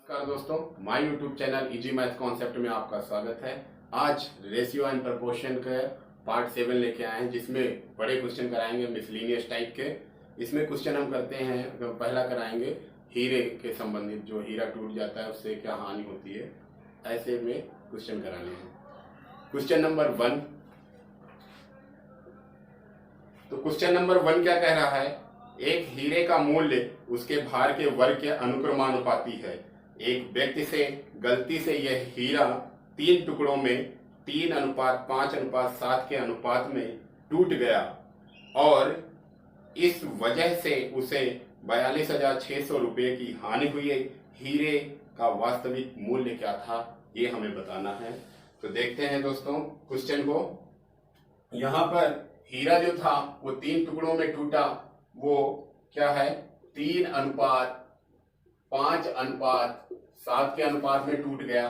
नमस्कार दोस्तों, my YouTube channel easy math concept में आपका स्वागत है। आज रेशियो एंड प्रपोर्शन के पार्ट 7 लेके आए हैं, जिसमें बड़े क्वेश्चन कराएंगे मिसलिनियस टाइप के। इसमें क्वेश्चन हम करते हैं, पहला कराएंगे हीरे के संबंधित, जो हीरा टूट जाता है उससे क्या हानि होती है, ऐसे में क्वेश्चन कराने हैं। Question number 1। तो क्वेश्चन नंबर 1 क्या कह रहा है? एक हीरे का मूल्य उसके भार के वर्ग के अनुक्रमानुपाती है। एक व्यक्ति से गलती से यह हीरा 3 टुकड़ों में 3:5:7 के अनुपात में टूट गया और इस वजह से उसे 42,600 रुपये की हानि हुई। हीरे का वास्तविक मूल्य क्या था, ये हमें बताना है। तो देखते हैं दोस्तों क्वेश्चन को। यहाँ पर हीरा जो था वो 3 टुकड़ों में टूटा, वो क्या है 3:5:7 के अनुपात में टूट गया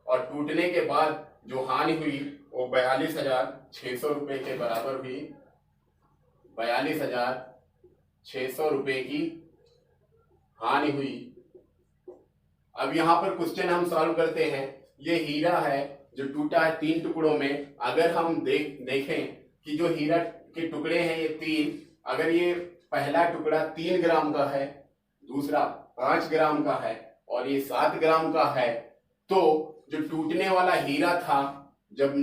और टूटने के बाद जो हानि हुई वो 42,600 रुपये के बराबर हुई। 42,600 रुपये की हानि हुई। अब यहाँ पर क्वेश्चन हम सॉल्व करते हैं। ये हीरा है जो टूटा है 3 टुकड़ों में। अगर हम देखें कि जो हीरा के टुकड़े हैं ये 3, अगर ये पहला टुकड़ा 3 ग्राम का है, दूसरा 5 ग्राम का है और ये 7 ग्राम का है, तो जो टूटने वाला हीरा था, जब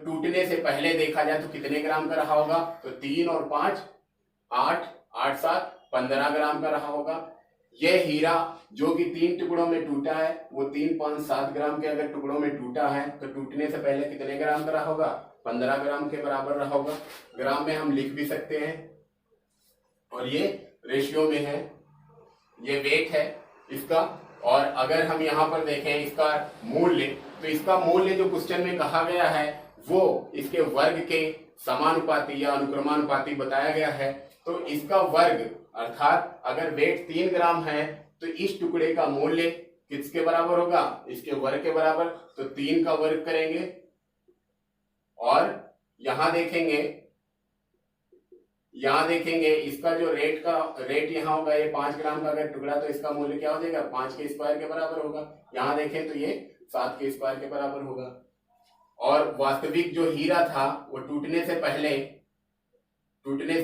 टूटने से पहले देखा जाए तो कितने ग्राम का रहा होगा? तो 3 और 5 8, 8 7 15 ग्राम का रहा होगा। यह हीरा जो कि 3 टुकड़ों में टूटा है वो 3, 5, 7 ग्राम के अगर टुकड़ों में टूटा है तो टूटने से पहले कितने ग्राम का रहा होगा? 15 ग्राम के बराबर रहा होगा। ग्राम में हम लिख भी सकते हैं और ये रेशियो में है, ये वेट है इसका। और अगर हम यहाँ पर देखें इसका मूल्य, तो इसका मूल्य जो क्वेश्चन में कहा गया है वो इसके वर्ग के समानुपाती या अनुक्रमानुपाती बताया गया है। तो इसका वर्ग अर्थात अगर वेट 3 ग्राम है तो इस टुकड़े का मूल्य किसके बराबर होगा? इसके वर्ग के बराबर। तो 3 का वर्ग करेंगे और यहाँ देखेंगे इसका जो रेट यहाँ होगा, ये 5 ग्राम का अगर टुकड़ा, तो इसका मूल्य क्या हो जाएगा? 5 के स्क्वायर के बराबर होगा। यहाँ देखें तो ये 7 के स्क्वायर के बराबर होगा। और वास्तविक जो हीरा था वो टूटने से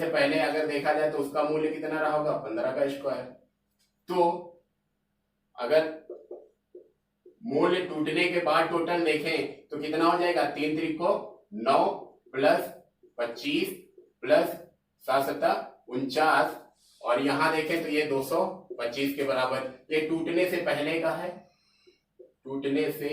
पहले अगर देखा जाए तो उसका मूल्य कितना रहा होगा? 15 का स्क्वायर। तो अगर मूल्य टूटने के बाद टोटल देखें तो कितना हो जाएगा? 3 त्रिक को 9 प्लस 25 प्लस 7 49 और यहां देखें तो ये 225 के बराबर। ये टूटने से पहले का है। टूटने से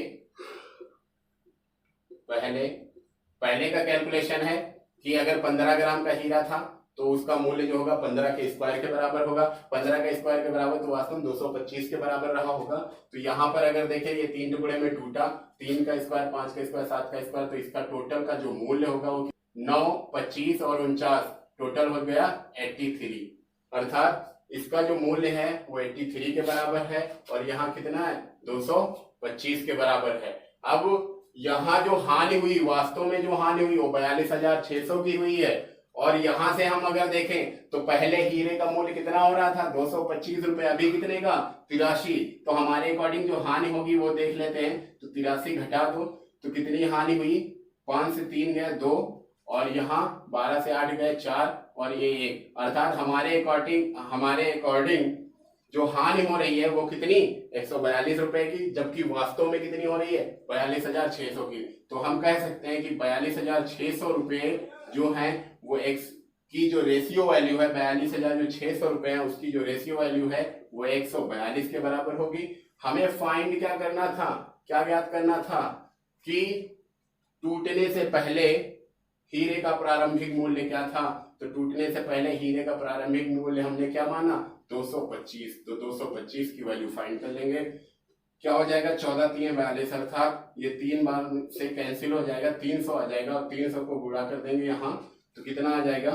पहले का कैलकुलेशन है कि अगर 15 ग्राम का हीरा था तो उसका मूल्य जो होगा 15 के स्क्वायर के बराबर होगा। 15 के स्क्वायर के बराबर तो वास्तव में 225 के बराबर रहा होगा। तो यहाँ पर अगर देखें ये 3 टुकड़े में टूटा, 3 का स्क्वायर, 5 का स्क्वायर, 7 का स्क्वायर, तो इसका टोटल का जो मूल्य होगा वो 9, 25 और 49, टोटल हो गया 83। अर्थात इसका जो मूल्य है वो 83 के बराबर है और यहाँ कितना है? 225 के बराबर है। अब यहाँ जो हानि हुई, वास्तव में जो हानि हुई वो 42,600 की हुई है। और यहां से हम अगर देखें तो पहले हीरे का मूल्य कितना हो रहा था? 225 रुपए। अभी कितने का? 83। तो हमारे अकॉर्डिंग जो हानि होगी वो देख लेते हैं। तो 83 घटा दो तो कितनी हानि हुई? 5 से 3 गए 2 और यहाँ 12 से 8 गए 4 और ये 1। अर्थात हमारे अकॉर्डिंग जो हानि हो रही है वो कितनी? 142 रुपए की, जबकि वास्तव में कितनी हो रही है? 42,600 की। तो हम कह सकते हैं कि 42,600 रुपये जो है वो एक्स की जो रेशियो वैल्यू है, 42,600 रुपए है, उसकी जो रेशियो वैल्यू है वो 142 के बराबर होगी। हमें फाइंड क्या करना था, क्या ज्ञात करना था कि टूटने से पहले हीरे का प्रारंभिक मूल्य क्या था। तो टूटने से पहले हीरे का प्रारंभिक मूल्य हमने क्या माना? 225। तो 225 की वैल्यू फाइंड कर लेंगे। क्या हो जाएगा? 14 3 42, अर्थात ये 3 बार से कैंसिल हो जाएगा, 300 आ जाएगा और 300 को गुणा कर देंगे यहाँ तो कितना आ जाएगा?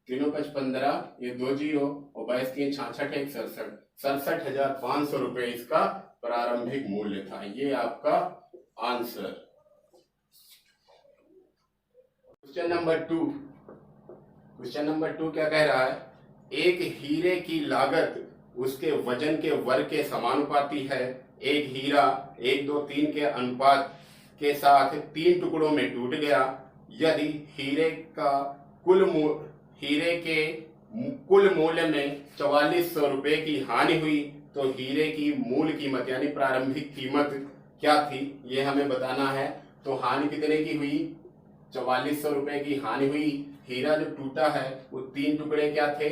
3 5 15, ये 2 0 और 22 3 66 1 67, 67,500 रुपए इसका प्रारंभिक मूल्य था। ये आपका आंसर। क्वेश्चन नंबर 2 क्या कह रहा है? एक हीरे की लागत उसके वजन के वर्ग के समानुपाती है। एक हीरा 1 2 3 के अनुपात के साथ 3 टुकड़ों में टूट गया। यदि हीरे के कुल मूल्य में 4400 रुपए की हानि हुई तो हीरे की मूल कीमत यानी प्रारंभिक कीमत क्या थी, ये हमें बताना है। तो हानि कितने की हुई? 4400 रुपए की हानि हुई। हीरा जो टूटा है वो 3 टुकड़े क्या थे?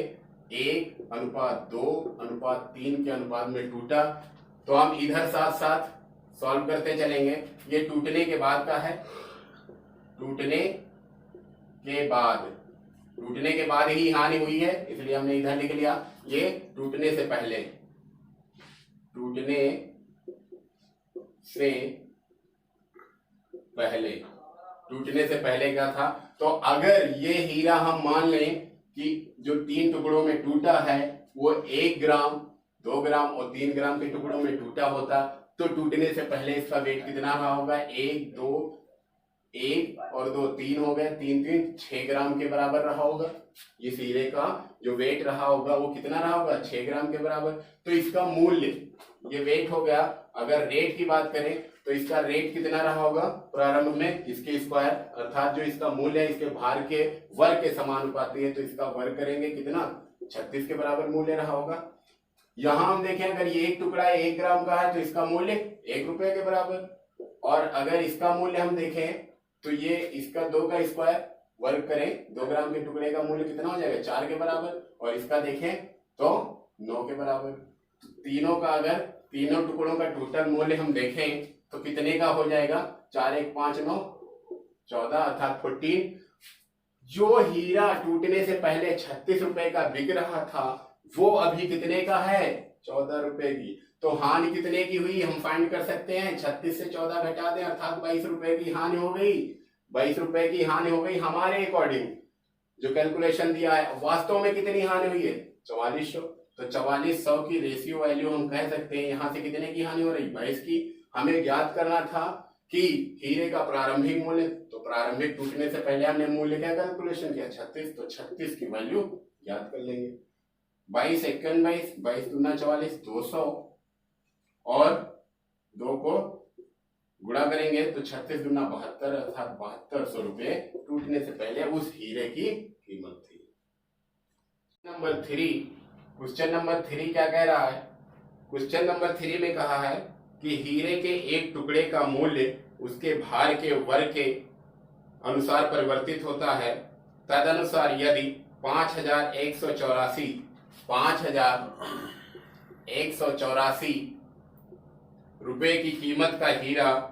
1:2:3 के अनुपात में टूटा। तो हम इधर साथ साथ सॉल्व करते चलेंगे। ये टूटने के बाद का है, टूटने के बाद ही हानि हुई है, इसलिए हमने इधर लिख लिया। ये टूटने से पहले क्या था? तो अगर ये हीरा हम मान लें कि जो 3 टुकड़ों में टूटा है वो 1 ग्राम 2 ग्राम और 3 ग्राम के टुकड़ों में टूटा होता, तो टूटने से पहले इसका वेट कितना रहा होगा? 1 और 2 3 हो गए, 3 3 6 ग्राम के बराबर रहा होगा। इस हीरे का जो वेट रहा होगा वो कितना रहा होगा? 6 ग्राम के बराबर। तो इसका मूल्य, ये वेट हो गया। अगर रेट की बात करें तो इसका रेट कितना रहा होगा प्रारंभ में? इसके स्क्वायर, अर्थात जो इसका मूल्य है इसके भार के वर्ग के समानुपाती है, तो इसका वर्ग करेंगे कितना? 36 के बराबर मूल्य रहा होगा। यहां हम देखें अगर ये एक टुकड़ा 1 ग्राम का है तो इसका मूल्य 1 रुपए के बराबर। और अगर इसका मूल्य हम देखें तो ये इसका 2 का स्क्वायर वर्ग करें, 2 ग्राम के टुकड़े का मूल्य कितना हो जाएगा? 4 के बराबर। और इसका देखें तो 9 के बराबर। तीनों टुकड़ों का टोटल मूल्य हम देखें तो कितने का हो जाएगा? 4 1 5 9 14 अर्थात 14। जो हीरा टूटने से पहले 36 रुपए का बिक रहा था वो अभी कितने का है? 14 रुपए की। तो हानि कितने की हुई हम फाइंड कर सकते हैं। 36 से 14 घटा दें अर्थात 22 रुपए की हानि हो गई। 22 रुपए की हानि हो गई हमारे अकॉर्डिंग जो कैलकुलेशन दिया है। वास्तव में कितनी हानि हुई है? 4400। तो 4400 की रेशियो वैल्यू हम कह सकते हैं यहाँ से कितने की हानि हो रही? 22 की। हमें ज्ञात करना था कि हीरे का प्रारंभिक मूल्य, तो प्रारंभिक टूटने से पहले हमने मूल्य क्या कैलकुलेशन किया? 36। तो 36 की वैल्यू ज्ञात कर लेंगे। 22 1 22 22 दूना 44 200 और 2 को गुणा करेंगे तो 36 दूना 72 अर्थात 7200 रुपए टूटने से पहले उस हीरे की कीमत थी। क्वेश्चन नंबर 3 क्या कह रहा है? क्वेश्चन नंबर 3 में कहा है कि हीरे के एक टुकड़े का मूल्य उसके भार के वर्ग के अनुसार परिवर्तित होता है। तदनुसार यदि 5184 रुपए की कीमत का हीरा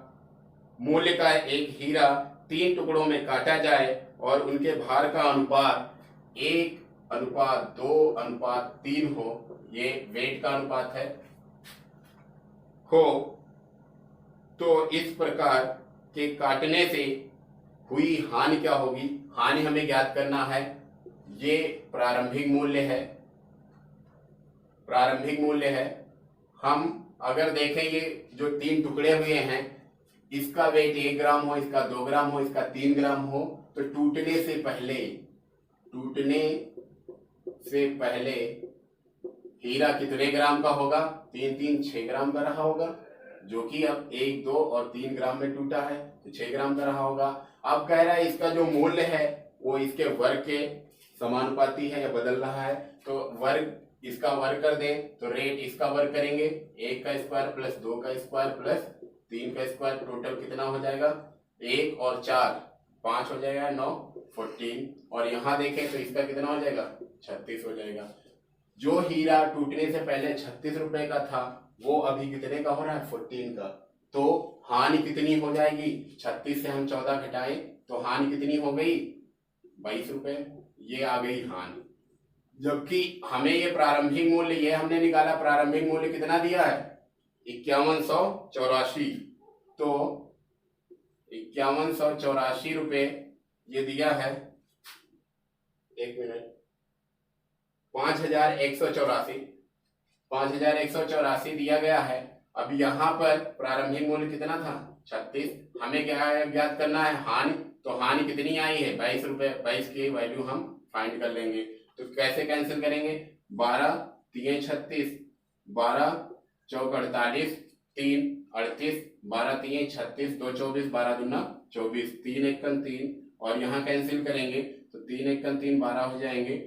मूल्य का एक हीरा 3 टुकड़ों में काटा जाए और उनके भार का अनुपात 1:2:3 हो, ये वेट का अनुपात है, हो तो इस प्रकार के काटने से हुई हानि क्या होगी? हानि हमें ज्ञात करना है। ये प्रारंभिक मूल्य है। हम अगर देखें ये जो 3 टुकड़े हुए हैं इसका वेट 1 ग्राम हो, इसका 2 ग्राम हो, इसका 3 ग्राम हो, तो टूटने से पहले हीरा कितने ग्राम का होगा? 3 3 6 ग्राम का रहा होगा, जो कि अब 1 2 और 3 ग्राम में टूटा है तो 6 ग्राम का रहा होगा। अब कह रहा है इसका जो मूल्य है वो इसके वर्ग के समानुपाती है या बदल रहा है, तो इसका वर्ग कर दें तो रेट इसका वर्ग करेंगे, 1 का स्क्वायर प्लस 2 का स्क्वायर प्लस 3 का स्क्वायर, टोटल कितना हो जाएगा? 1 और 4 5 हो जाएगा, 9 14। और यहाँ देखें तो इसका कितना हो जाएगा? 36 हो जाएगा। जो हीरा टूटने से पहले 36 रुपए का था वो अभी कितने का हो रहा है? 14 का। तो हानि कितनी हो जाएगी? 36 से हम 14 घटाएं तो हानि कितनी हो गई? 22 रुपए। ये आ गई हानि। जबकि हमें ये प्रारंभिक मूल्य, ये हमने निकाला, प्रारंभिक मूल्य कितना दिया है? 5184। तो 5184 रुपए ये दिया है, 1 मिनट, 5184 दिया गया है। अब यहाँ पर प्रारंभिक मूल्य कितना था? 36। हमें क्या ज्ञात करना है? हानि। तो हानि कितनी आई है? 22 रुपए। 22 की वैल्यू हम फाइंड कर लेंगे। तो कैसे कैंसिल करेंगे? 12 3 36, 12 चौक 48, 3 38, 12 3 36, 2 24, 12 दूना 24, 3 एकम 3, और यहाँ कैंसिल करेंगे तो 3 एकम 3 12 हो जाएंगे,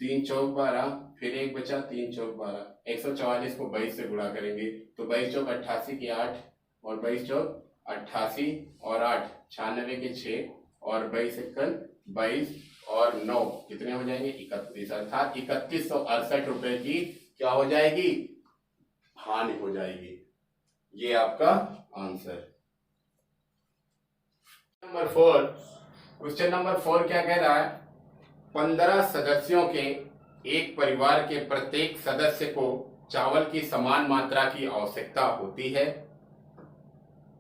3 चौक 12, फिर एक बचा 3 चौक 12, 144 को 22 से गुणा करेंगे तो 22 चौक 88 के 8, और 22 चौक 88 और 8 96 के 6, और 22 एकम 22 और 9 कितने हो जाएंगे? 31, अर्थात 3168 रुपए की क्या हो जाएगी? हानि हो जाएगी। ये आपका आंसर। नंबर 4, क्वेश्चन नंबर 4 क्या कह रहा है? 15 सदस्यों के एक परिवार के प्रत्येक सदस्य को चावल की समान मात्रा की आवश्यकता होती है।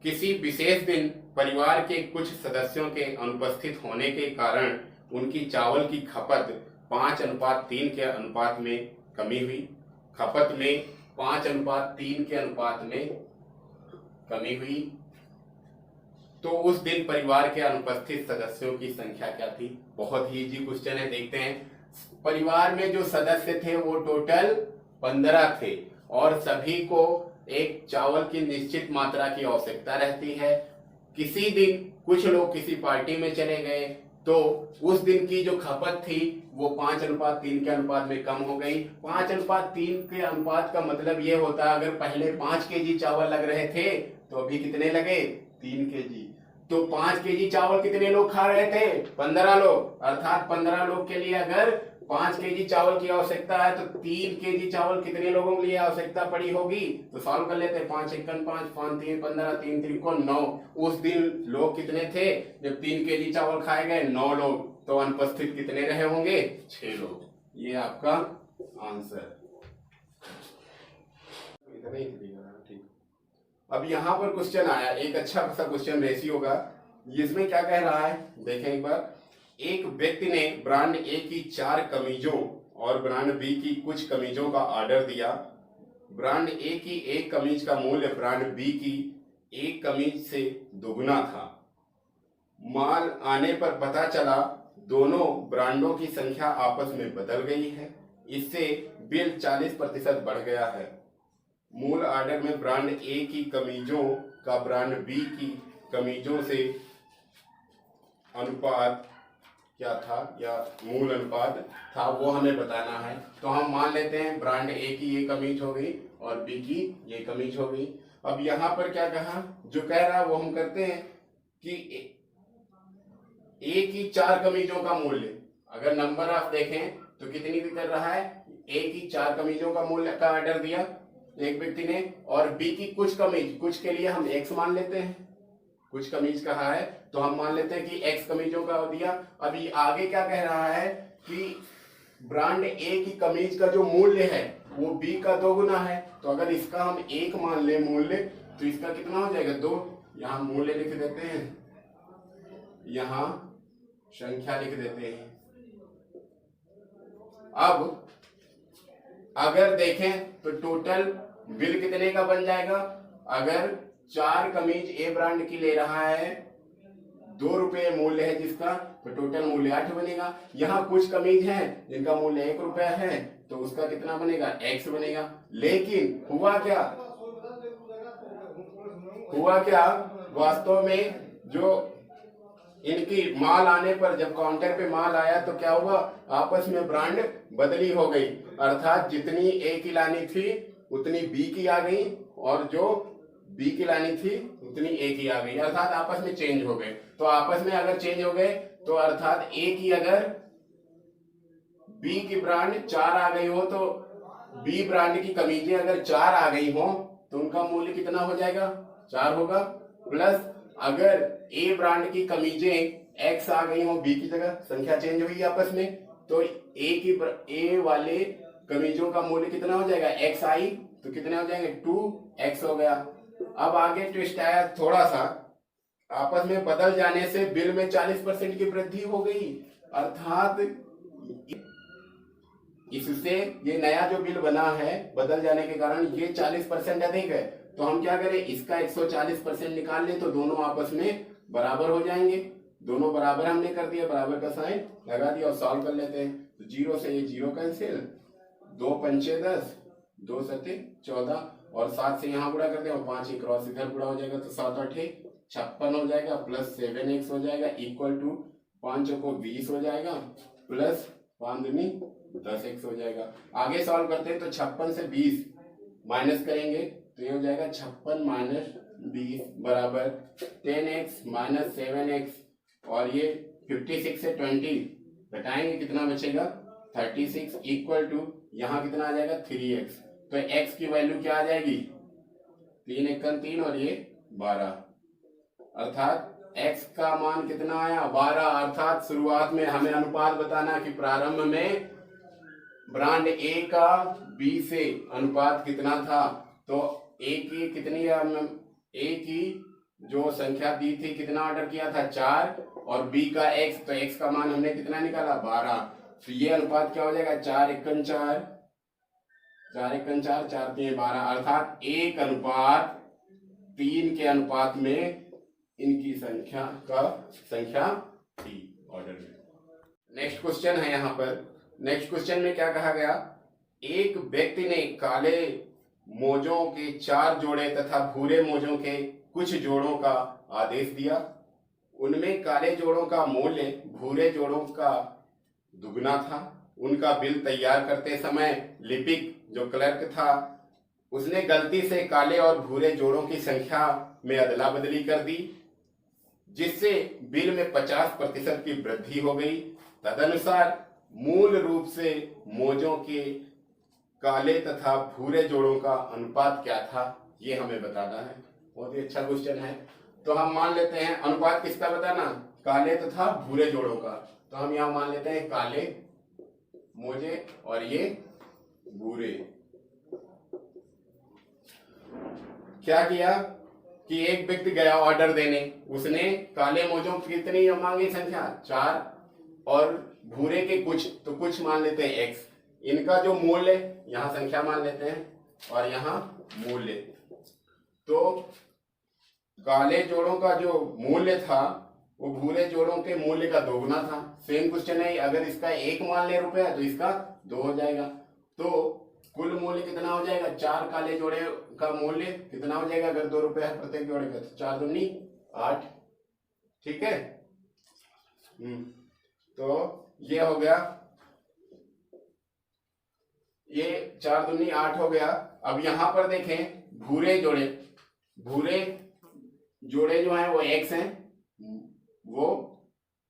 किसी विशेष दिन परिवार के कुछ सदस्यों के अनुपस्थित होने के कारण उनकी चावल की खपत 5:3 के अनुपात में कमी हुई। खपत में 5:3 के अनुपात में कमी हुई, तो उस दिन परिवार के अनुपस्थित सदस्यों की संख्या क्या थी? बहुत ही इजी क्वेश्चन है, देखते हैं। परिवार में जो सदस्य थे वो टोटल 15 थे, और सभी को एक चावल की निश्चित मात्रा की आवश्यकता रहती है। किसी दिन कुछ लोग किसी पार्टी में चले गए तो उस दिन की जो खपत थी वो 5:3 के अनुपात में कम हो गई। 5:3 के अनुपात का मतलब ये होता है, अगर पहले 5 केजी चावल लग रहे थे तो अभी कितने लगे? 3 केजी। तो 5 केजी चावल कितने लोग खा रहे थे? 15 लोग। अर्थात 15 लोग के लिए अगर 5 केजी चावल की आवश्यकता है तो 3 केजी चावल कितने लोगों के लिए आवश्यकता पड़ी होगी? तो सॉल्व कर लेते हैं। 5 एकम 5, 5 3 15, 3 त्रिकोण 9। उस दिन लोग कितने थे जब 3 केजी चावल खाए गए? 9 लोग। तो अनुपस्थित कितने रहे होंगे? 6 लोग। ये आपका आंसर। ठीक। अब यहाँ पर क्वेश्चन आया, एक अच्छा सा क्वेश्चन रेशियो का, जिसमें क्या कह रहा है देखें एक बार। एक व्यक्ति ने ब्रांड ए की 4 कमीजों और ब्रांड बी की कुछ कमीजों का ऑर्डर दिया। ब्रांड ए की एक कमीज का मूल्य ब्रांड बी की एक कमीज से दोगुना था। माल आने पर पता चला दोनों ब्रांडों की संख्या आपस में बदल गई है। इससे बिल 40% बढ़ गया है। मूल ऑर्डर में ब्रांड ए की कमीजों का ब्रांड बी की कमीजों से अनुपात क्या था, या मूल अनुपात था, वो हमें बताना है। तो हम मान लेते हैं ब्रांड ए की ये कमीज हो गई और बी की ये कमीज हो गई। अब यहाँ पर क्या कहा, जो कह रहा है वो हम करते हैं कि ए की 4 कमीजों का मूल्य, अगर नंबर आप देखें तो कितनी भी कर रहा है? ए की 4 कमीजों का मूल्य का ऑर्डर दिया एक व्यक्ति ने, और बी की कुछ कमीज, कुछ के लिए हम एक्स मान लेते हैं, कुछ कमीज कहा है तो हम मान लेते हैं कि एक्स कमीजों का दिया। अभी आगे क्या कह रहा है कि ब्रांड ए की कमीज का जो मूल्य है वो बी का 2 गुना है। तो अगर इसका हम 1 मान ले मूल्य तो इसका कितना हो जाएगा? 2। यहाँ मूल्य लिख देते हैं, यहाँ संख्या लिख देते हैं। अब अगर देखें तो टोटल बिल कितने का बन जाएगा? अगर 4 कमीज ए ब्रांड की ले रहा है, 2 रुपये मूल्य है जिसका, तो टोटल मूल्य 8 बनेगा। यहाँ कुछ कमीज हैं जिनका मूल्य 1 रुपया है तो उसका कितना बनेगा? x बनेगा। लेकिन हुआ क्या वास्तव में, जो इनकी माल आने पर जब काउंटर पे माल आया तो क्या हुआ? आपस में ब्रांड बदली हो गई। अर्थात जितनी ए की लानी थी उतनी बी की आ गई, और जो बी की लानी थी उतनी ए की आ गई। अर्थात आपस में चेंज हो गए। तो आपस में अगर चेंज हो गए तो अर्थात ए की अगर बी की ब्रांड 4 आ गई हो तो बी ब्रांड की कमीजें अगर 4 आ गई हो तो उनका मूल्य कितना हो जाएगा? 4 होगा। प्लस अगर ए ब्रांड की कमीजें एक्स आ गई हो बी की जगह, संख्या चेंज हुई आपस में, तो ए वाले कमीजों का मूल्य कितना हो जाएगा? एक्स आई तो कितने हो जाएंगे? 2x हो गया। अब आगे ट्विस्ट आया थोड़ा सा, आपस में बदल जाने से बिल में 40% की वृद्धि हो गई। अर्थात इससे ये नया जो बिल बना है बदल जाने के कारण ये 40% अधिक है। तो हम क्या करें, इसका 140% निकाल लें तो दोनों आपस में बराबर हो जाएंगे। दोनों बराबर हमने कर दिया, बराबर का साइन लगा दिया और सॉल्व कर लेते हैं। तो 0 से ये 0 कैंसिल, 2 पंचे 10, 2 सते 14 और 7 से यहाँ गुणा करते हैं और 5 एक क्रॉस इधर गुणा हो जाएगा तो 7 8 56 हो जाएगा प्लस 7x हो जाएगा इक्वल टू 5 को 20 हो जाएगा प्लस 5 दूनी 10x हो जाएगा। आगे सॉल्व करते हैं तो 56 से 20 माइनस करेंगे तो ये हो जाएगा 56 माइनस 20 बराबर 10x माइनस 7x और ये 56 से 20 घटाएंगे कितना बचेगा 36 इक्वल टू यहाँ कितना आ जाएगा 3x। तो x की वैल्यू क्या आ जाएगी 3 1 3 और ये 12 अर्थात x का मान कितना आया 12। अर्थात शुरुआत में हमें अनुपात बताना कि प्रारंभ में ब्रांड A का B से अनुपात कितना था। तो A की कितनी A की जो संख्या दी थी कितना ऑर्डर किया था 4 और B का x, तो x का मान हमने कितना निकाला 12। तो ये अनुपात क्या हो जाएगा 4 1 4 4 1 4 4 3 12 अर्थात 1:3 के अनुपात में इनकी संख्या थी ऑर्डर में। नेक्स्ट क्वेश्चन है यहाँ पर। नेक्स्ट क्वेश्चन में क्या कहा गया, एक व्यक्ति ने काले मोजों के 4 जोड़े तथा भूरे मोजों के कुछ जोड़ों का आदेश दिया। उनमें काले जोड़ों का मूल्य भूरे जोड़ों का दुगना था। उनका बिल तैयार करते समय लिपिक जो क्लर्क था उसने गलती से काले और भूरे जोड़ों की संख्या में अदला बदली कर दी जिससे बिल में 50% की वृद्धि हो गई। तदनुसार मूल रूप से मोजों के काले तथा भूरे जोड़ों का अनुपात क्या था ये हमें बताना है। बहुत ही अच्छा क्वेश्चन है। तो हम मान लेते हैं अनुपात किसका बताना, काले तथा भूरे जोड़ों का। तो हम यहाँ मान लेते हैं काले मोजे और ये भूरे। क्या किया कि एक व्यक्ति गया ऑर्डर देने, उसने काले मोजों की कितनी मांगी संख्या 4 और भूरे के कुछ, तो कुछ मान लेते हैं x। इनका जो मूल्य यहाँ संख्या मान लेते हैं और यहाँ मूल्य। तो काले जोड़ों का जो मूल्य था वो भूरे जोड़ों के मूल्य का दोगुना था। सेम क्वेश्चन है, अगर इसका 1 मान ले रुपया तो इसका 2 हो जाएगा। तो कुल मूल्य कितना हो जाएगा, 4 काले जोड़े का मूल्य कितना हो जाएगा अगर 2 रुपया है प्रत्येक जोड़े का, तो 4 दूनी 8। ठीक है। तो ये हो गया, ये 4 दूनी 8 हो गया। अब यहां पर देखें भूरे जोड़े जो हैं वो x हैं, वो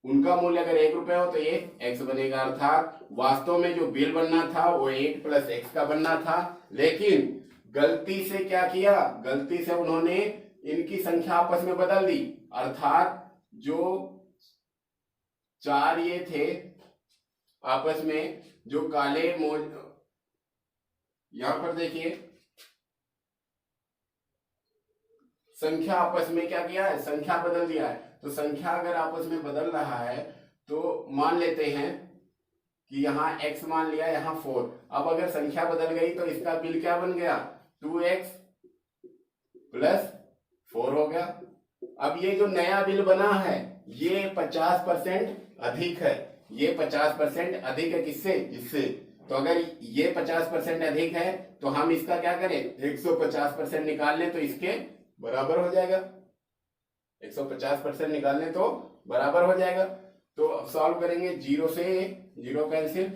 उनका मूल्य अगर 1 रुपया हो तो ये x बनेगा। अर्थात वास्तव में जो बिल बनना था वो 8 + x का बनना था, लेकिन गलती से क्या किया, गलती से उन्होंने इनकी संख्या आपस में बदल दी। अर्थात जो 4 ये थे आपस में, जो काले मोज, यहां पर देखिए संख्या आपस में क्या किया है, संख्या बदल दिया है। तो संख्या अगर आपस में बदल रहा है तो मान लेते हैं कि यहाँ x मान लिया, यहाँ 4। अब अगर संख्या बदल गई तो इसका बिल क्या बन गया, 2x + 4 हो गया। अब ये जो नया बिल बना है ये 50% अधिक है, ये 50% अधिक है किससे, इससे। तो अगर ये 50% अधिक है तो हम इसका क्या करें, 150% निकाल लें तो इसके बराबर हो जाएगा। 150% निकालने तो बराबर हो जाएगा। तो अब सॉल्व करेंगे, 0 से 0 कैंसिल,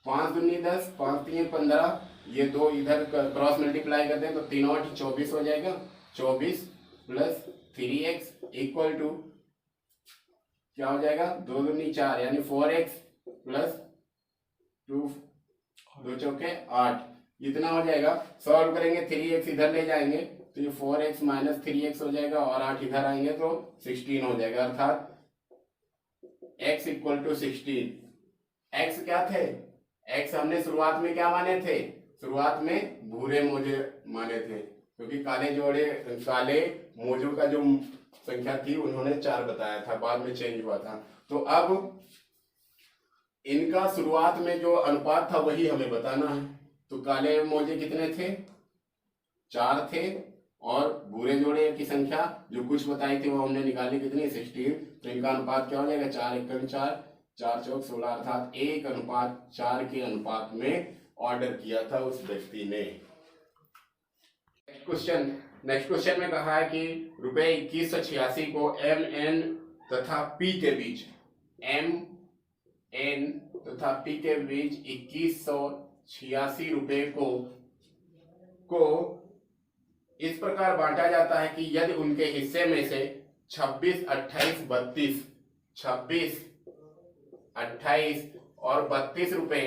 5 दूनी 10, 5 3 15, ये 2 इधर क्रॉस मल्टीप्लाई करते हैं तो 3 8 24 हो जाएगा। 24 + 3x इक्वल टू क्या हो जाएगा, 2 दूनी 4 यानी 4x + 2 2 चौके 8, इतना हो जाएगा। सॉल्व करेंगे, 3x इधर ले जाएंगे तो ये 4x - 3x हो जाएगा और 8 इधर आएंगे तो 16 हो जाएगा। अर्थात x = 16। x क्या थे, x हमने शुरुआत में क्या माने थे, शुरुआत में भूरे मोजे माने थे, क्योंकि काले मोजों का जो संख्या थी उन्होंने 4 बताया था, बाद में चेंज हुआ था। तो अब इनका शुरुआत में जो अनुपात था वही हमें बताना है। तो काले मोजे कितने थे, 4 थे, और भूरे जोड़े की संख्या जो कुछ बताई थी वो हमने निकाली कितनी, 16। तो इनका अनुपात क्या हो जाएगा, 4 1 4, 4 चौक 16 अर्थात 1:4 के अनुपात में ऑर्डर किया था उस व्यक्ति ने। नेक्स्ट क्वेश्चन में कहा है कि रुपए 2186 को एम एन तथा पी के बीच, एम एन तथा पी के बीच 2186 रुपए को इस प्रकार बांटा जाता है कि यदि उनके हिस्से में से 26, 28 और 32 रुपए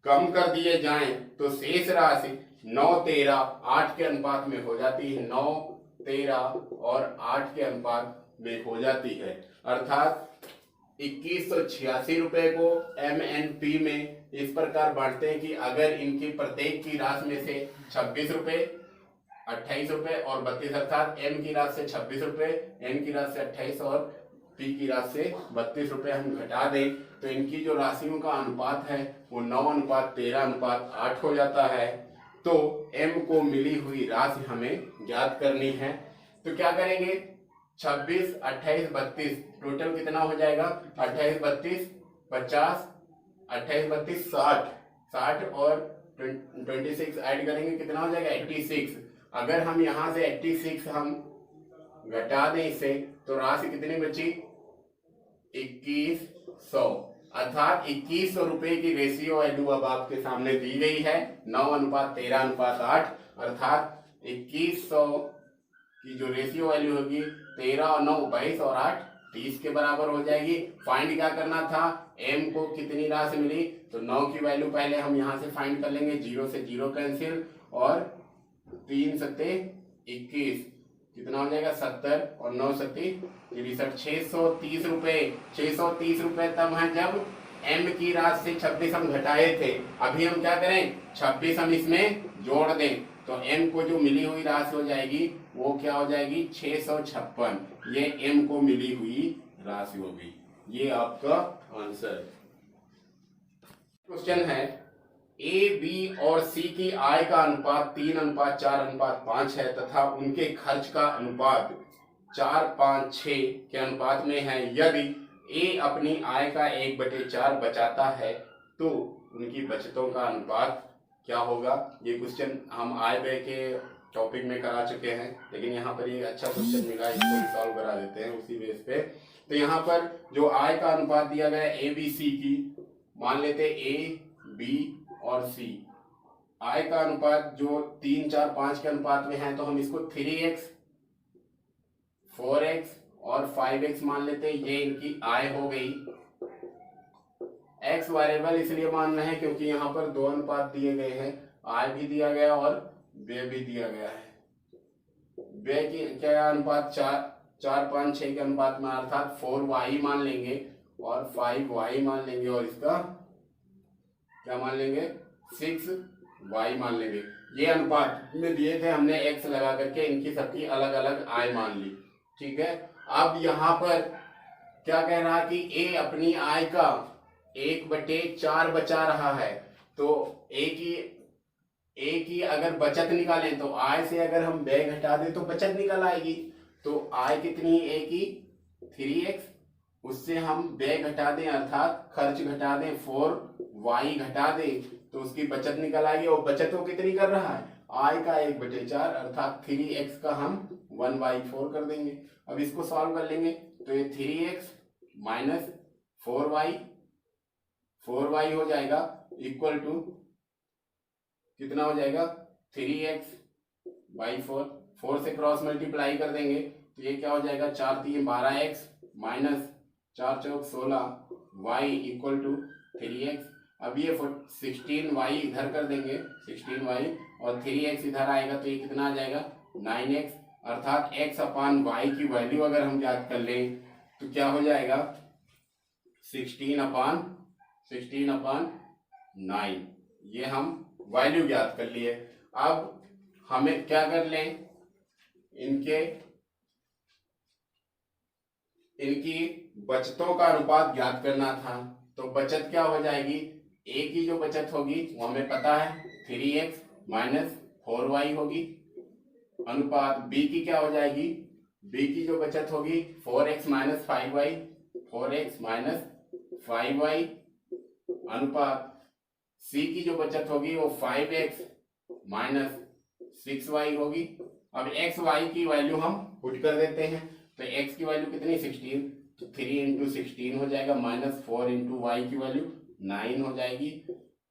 कम कर दिए जाएं तो शेष राशि 9, 13, 8 के अनुपात में हो जाती है। 9, 13 और 8 के अनुपात में हो जाती है। अर्थात 2186 रुपए को MNP में इस प्रकार बांटते हैं कि अगर इनकी प्रत्येक की राशि में से 26 रुपए, 28 रुपए और 32 अर्थात M की राशि से 26 रुपए, N की राशि से 28 और P की राशि से 32 रुपए हम घटा दें तो इनकी जो राशियों का अनुपात है वो 9:13:8 हो जाता है। तो M को मिली हुई राशि हमें ज्ञात करनी है। तो क्या करेंगे, 26, 28, 32 टोटल कितना हो जाएगा, 28, 32, 50, 28, 32, 60 और 26 ऐड करेंगे कितना हो जाएगा 86। अगर हम यहाँ से 86 हम घटा दें इससे तो राशि कितनी बची 2100। अर्थात 2100 रुपए की रेशियो वैल्यू अब आपके सामने दी गई है 9:13:8। अर्थात 2100 की जो रेशियो वैल्यू होगी 13 और 9 22 और 8 30 के बराबर हो जाएगी। फाइंड क्या करना था, M को कितनी राशि मिली, तो 9 की वैल्यू पहले हम यहाँ से फाइंड कर लेंगे, 0 से 0 कैंसिल और 3 सत्ते 21 कितना हो जाएगा 70 और 9 सत्ती 63, 630 रुपए। 630 रुपए तब है जब M की राशि से 26 हम घटाए थे। अभी हम क्या करें, 26 हम इसमें जोड़ दें तो M को जो मिली हुई राशि हो जाएगी वो क्या हो जाएगी 656। ये M को मिली हुई राशि होगी। ये आपका आंसर। क्वेश्चन है A, B और C की आय का अनुपात 3:4:5 है तथा उनके खर्च का अनुपात 4:5:6 के अनुपात में है। यदि A अपनी आय का 1/4 बचाता है तो उनकी बचतों का अनुपात क्या होगा। ये क्वेश्चन हम आय व्यय के टॉपिक में करा चुके हैं, लेकिन यहाँ पर ये अच्छा क्वेश्चन मिला, इसको सॉल्व करा देते हैं उसी बेस पे। तो यहाँ पर जो आय का अनुपात दिया गया है A, B, C की, मान लेते A, B और C। आय का अनुपात जो 3, 4, 5 के अनुपात में है तो हम इसको 3x, 4x और 5x मान लेते हैं। ये इनकी आय हो गई। x वेरिएबल इसलिए मान रहे हैं क्योंकि यहाँ पर 2 अनुपात दिए गए हैं, आय भी दिया गया और व्यय भी दिया गया है। व्यय की क्या अनुपात 4, 5, 6 के अनुपात में, अर्थात 4y मान लेंगे और 5y मान लेंगे और इसका क्या मान लेंगे 6y मान लेंगे। ये अनुपात में दिए थे, हमने x लगा करके इनकी सबकी अलग अलग आय मान ली। ठीक है, अब यहाँ पर क्या कह रहा है कि A अपनी आय का 1/4 बचा रहा है। तो A की अगर बचत निकालें तो आय से अगर हम व्यय घटा दें तो बचत निकल आएगी। तो आय कितनी A की 3x, उससे हम व्यय घटा दें अर्थात खर्च घटा दें 4y घटा दें तो उसकी बचत निकल आएगी। और बचत वो कितनी कर रहा है, आय का 1/4 अर्थात 3x का हम 1/4 कर देंगे। अब इसको सॉल्व कर लेंगे तो ये 3x माइनस 4y हो जाएगा इक्वल टू कितना हो जाएगा 3x/4। 4 से क्रॉस मल्टीप्लाई कर देंगे तो ये क्या हो जाएगा 4 3 12x minus 4 Chowk 16y equal to 3x। अब ये 16y इधर कर देंगे 16y और 3x इधर आएगा तो ये कितना आ जाएगा 9x। अर्थात x/y की वैल्यू अगर हम ज्ञात कर लें तो क्या हो जाएगा 16/9। ये हम वैल्यू ज्ञात कर लिए। अब हमें क्या कर लें, इनकी बचतों का अनुपात ज्ञात करना था। तो बचत क्या हो जाएगी, A की जो बचत होगी वो हमें पता है 3x माइनस 4y होगी। अनुपात B की क्या हो जाएगी, B की जो बचत होगी 4x minus 5y, 4x minus 5y अनुपात c की जो बचत होगी वो 5x माइनस 6y होगी। अब x y की वैल्यू हम पुट कर देते हैं, तो x की वैल्यू कितनी 16, तो 3 इंटू 16 हो जाएगा, माइनस 4 इंटू वाई की वैल्यू 9 हो जाएगी,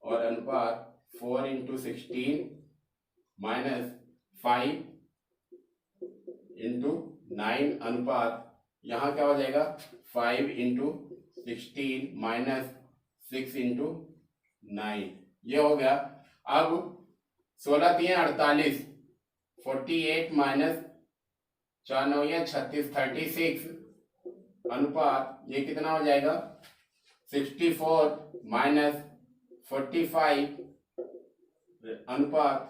और अनुपात 4 इंटू 16 माइनस 5 इंटू 9 अनुपात यहाँ क्या हो जाएगा 5 इंटू 16 माइनस 6 इंटू 9, ये हो गया। अब 16 3 48, 48 माइनस 4 9 36, 36 अनुपात ये कितना हो जाएगा 64 माइनस 45 अनुपात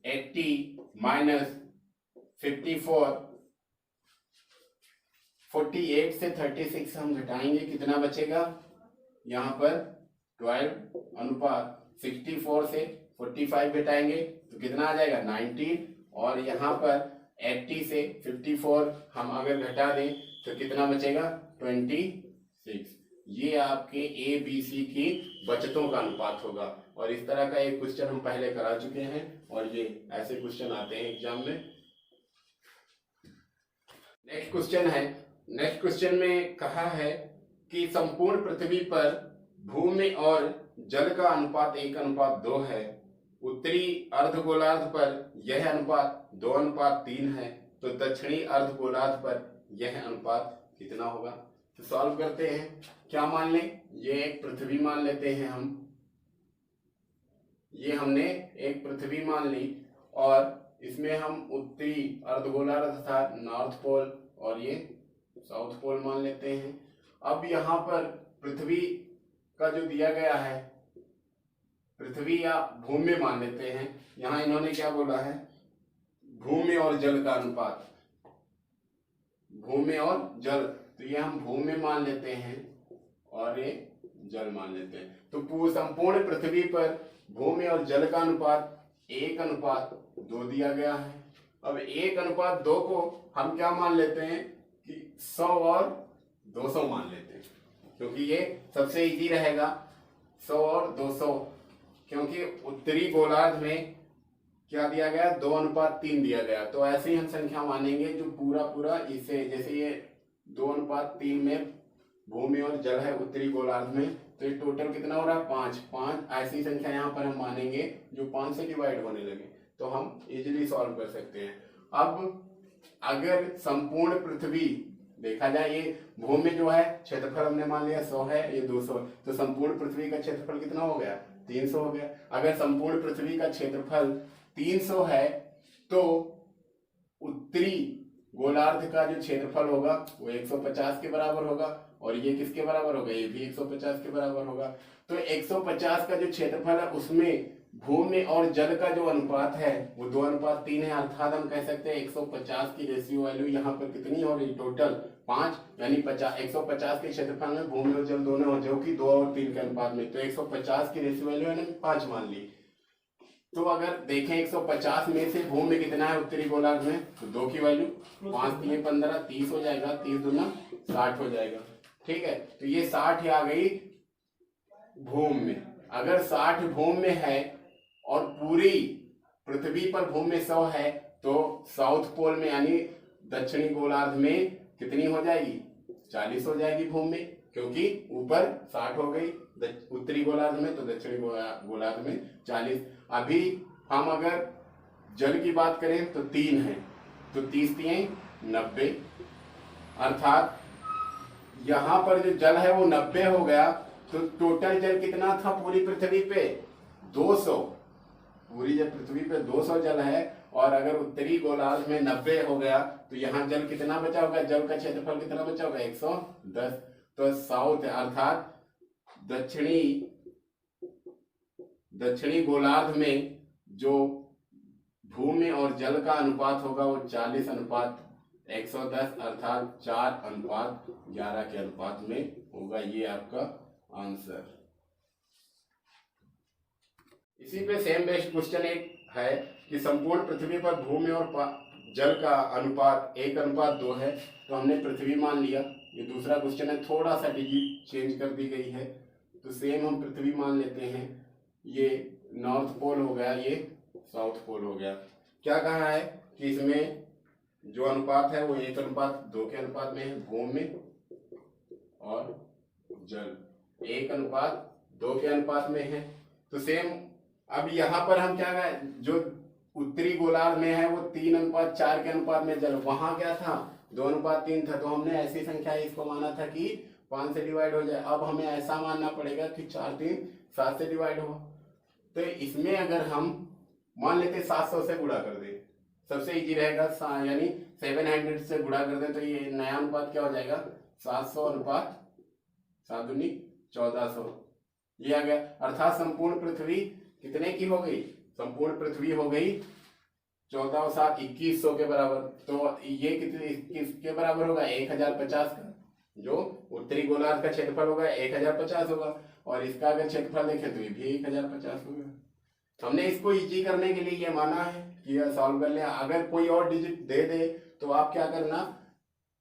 80 माइनस 54। 48 से 36 हम घटाएंगे, कितना बचेगा यहाँ पर 12 अनुपात 64 से 45 घटाएंगे तो कितना आ जाएगा 19, और यहाँ पर 80 से 54 हम अगर घटा दें तो कितना बचेगा 26। ये आपके ए बी सी की बचतों का अनुपात होगा, और इस तरह का एक क्वेश्चन हम पहले करा चुके हैं और ये ऐसे क्वेश्चन आते हैं एग्जाम में। नेक्स्ट क्वेश्चन में कहा है कि संपूर्ण पृथ्वी पर भूमि और जल का अनुपात 1:2 है, उत्तरी अर्धगोलार्ध पर यह अनुपात 2:3 है, तो दक्षिणी अर्धगोलार्ध पर यह अनुपात कितना होगा। तो सॉल्व करते हैं। क्या मान लें, ये एक पृथ्वी मान लेते हैं हम, ये हमने एक पृथ्वी मान ली और इसमें हम उत्तरी अर्धगोलार्ध अर्थात नॉर्थ पोल और ये साउथ पोल मान लेते हैं। अब यहाँ पर पृथ्वी का जो दिया गया है, पृथ्वी या भूमि मान लेते हैं, यहाँ इन्होंने क्या बोला है भूमि और जल का अनुपात, भूमि और जल, तो ये हम भूमि मान लेते हैं और ये जल मान लेते हैं। तो संपूर्ण पृथ्वी पर भूमि और जल का अनुपात 1:2 दिया गया है। अब 1:2 को हम क्या मान लेते हैं कि 100 और 200 मान लेते हैं, क्योंकि ये सबसे इजी रहेगा 100 और 200, क्योंकि उत्तरी गोलार्ध में क्या दिया गया 2:3 दिया गया, तो ऐसे ही हम संख्या मानेंगे जो पूरा इसे, जैसे ये 2:3 में भूमि और जल है उत्तरी गोलार्ध में, तो ये टोटल कितना हो रहा है 5 ऐसी संख्या यहाँ पर हम मानेंगे जो 5 से डिवाइड होने लगे, तो हम इजीली सॉल्व कर सकते हैं। अब अगर संपूर्ण पृथ्वी देखा जाए, ये भूमि जो है क्षेत्रफल हमने मान लिया 100 है, ये 200, तो संपूर्ण पृथ्वी का क्षेत्रफल कितना हो गया 300 हो गया। अगर संपूर्ण पृथ्वी का क्षेत्रफल 300 है तो उत्तरी गोलार्ध का जो क्षेत्रफल होगा वो 150 के बराबर होगा, और ये किसके बराबर होगा, ये भी 150 के बराबर होगा। तो 150 का जो क्षेत्रफल है उसमें भूमि और जल का जो अनुपात है वो 2:3 है, अर्थात हम कह सकते हैं 150 की रेशियो वैल्यू यहाँ पर कितनी हो रही टोटल 5, यानी 150 के क्षेत्रफल में भूमि और जल दोनों हो, जो कि 2 और 3 के अनुपात में, तो 150 की रेशियो वैल्यू है 5 मान ली। तो अगर देखें 150 में से भूमि कितना है उत्तरी गोलार्ध में, तो 2 की वैल्यू 5 3 15 30 हो जाएगा, 30 दूना 60 हो जाएगा, ठीक है। तो ये 60 आ गई भूमि में। अगर 60 भूमि में है और पूरी पृथ्वी पर भूमि 100 है, तो साउथ पोल में यानी दक्षिणी गोलार्ध में कितनी हो जाएगी 40 हो जाएगी भूमि, क्योंकि ऊपर 60 हो गई उत्तरी गोलार्ध में, तो दक्षिणी गोलार्ध में 40। अभी हम अगर जल की बात करें तो 3 है, तो 30 3 90, अर्थात यहाँ पर जो जल है वो 90 हो गया, तो टोटल जल कितना था पूरी पृथ्वी पे 200, पूरी जब पृथ्वी पे 200 जल है, और अगर उत्तरी गोलार्ध में 90 हो गया तो यहाँ जल कितना बचा होगा, जल का क्षेत्रफल कितना बचा होगा 110। तो साउथ अर्थात दक्षिणी गोलार्ध में जो भूमि और जल का अनुपात होगा वो 40:110 अर्थात 4:11 के अनुपात में होगा। ये आपका आंसर। इसी पे सेम बेस्ड क्वेश्चन एक है कि संपूर्ण पृथ्वी पर भूमि और जल का अनुपात 1:2 है, तो हमने पृथ्वी मान लिया, ये दूसरा क्वेश्चन है, थोड़ा सा डिजिट चेंज कर दी गई है। तो सेम हम पृथ्वी मान लेते हैं, ये नॉर्थ पोल हो गया, ये साउथ पोल हो गया। क्या कहा है कि इसमें जो अनुपात है वो 1:2 के अनुपात में है, भूमि और जल 1:2 के अनुपात में है। तो सेम अब यहाँ पर हम क्या करें, जो उत्तरी गोलार्ध में है वो 3:4 के अनुपात में जल, वहां क्या था 2:3 था, तो हमने ऐसी संख्या इसको माना था कि 5 से डिवाइड हो जाए। अब हमें ऐसा मानना पड़ेगा कि 4 3 7 से डिवाइड हो। तो इसमें अगर हम मान लेते 700 से गुणा कर दे, सबसे इजी रहेगा, यानी 700 से गुणा कर दे, तो ये नया अनुपात क्या हो जाएगा 700:7×1400 ये आ गया। अर्थात संपूर्ण पृथ्वी कितने की हो गई, संपूर्ण पृथ्वी हो गई 14 और 7 2100 के बराबर। तो ये कितने किसके बराबर होगा 1050 का, जो उत्तरी गोलार्ध का क्षेत्रफल होगा 1050 होगा, और इसका अगर क्षेत्रफल देखें तो ये भी 1050 होगा। हमने इसको इजी करने के लिए ये माना है कि यह सॉल्व कर लिया। अगर कोई और डिजिट दे दे तो आप क्या करना,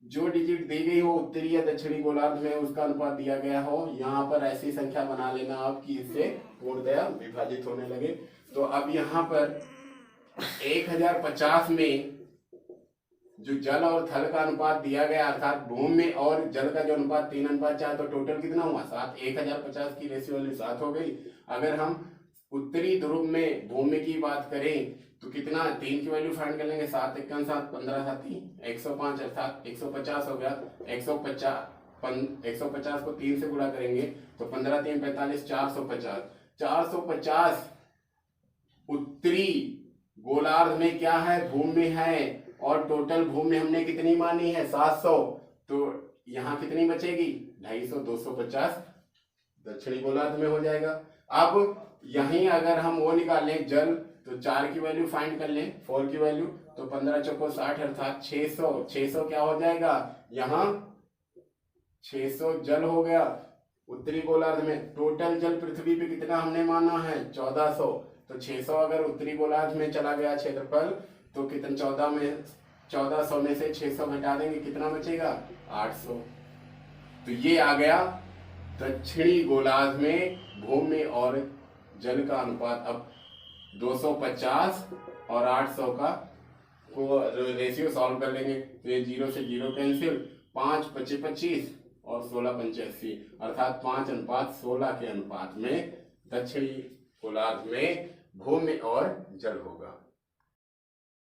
जो डिजिट दी गई हो उत्तरी या दक्षिणी गोलार्ध में उसका अनुपात दिया गया हो, यहाँ पर ऐसी संख्या बना लेना आप कि इससे पूर्णतया विभाजित होने लगे। तो अब यहाँ पर 1050 में जो जल और थल का अनुपात दिया गया, अर्थात भूमि और जल का जो अनुपात 3:4, तो टोटल कितना हुआ 7। 1050 की रेशियो वाली 7 हो गई। अगर हम उत्तरी ध्रुव में भूमि की बात करें तो कितना 3 की वैल्यू फाइंड कर लेंगे, 7 × 1 7 15 7 105, अर्थात 150 हो गया। 150 को 3 से गुणा करेंगे तो 15 3 45 450 उत्तरी गोलार्ध में क्या है, भूमि है, और टोटल भूमि हमने कितनी मानी है 700, तो यहाँ कितनी बचेगी 250 250 दक्षिणी गोलार्ध में हो जाएगा। अब यहीं अगर हम वो निकालें जल, तो 4 की वैल्यू फाइंड कर लें, 4 की वैल्यू, तो 15 चौको 60, अर्थात 600 क्या हो जाएगा, यहाँ 600 जल हो गया उत्तरी गोलार्ध में। टोटल जल पृथ्वी पे कितना हमने माना है 1400, तो 600 अगर उत्तरी गोलार्ध में चला गया क्षेत्रफल, तो कितना 1400 में से 600 घटा देंगे, कितना बचेगा 800। तो ये आ गया दक्षिणी गोलार्ध में भूमि और जल का अनुपात। अब 250 और 800 का को रेशियो सॉल्व कर लेंगे, तो ये 0 से 0 कैंसिल, 5 × 25 और 16 × 85, अर्थात 5:16 के अनुपात में दक्षिणी गोलार्ध में भूमि और जल होगा।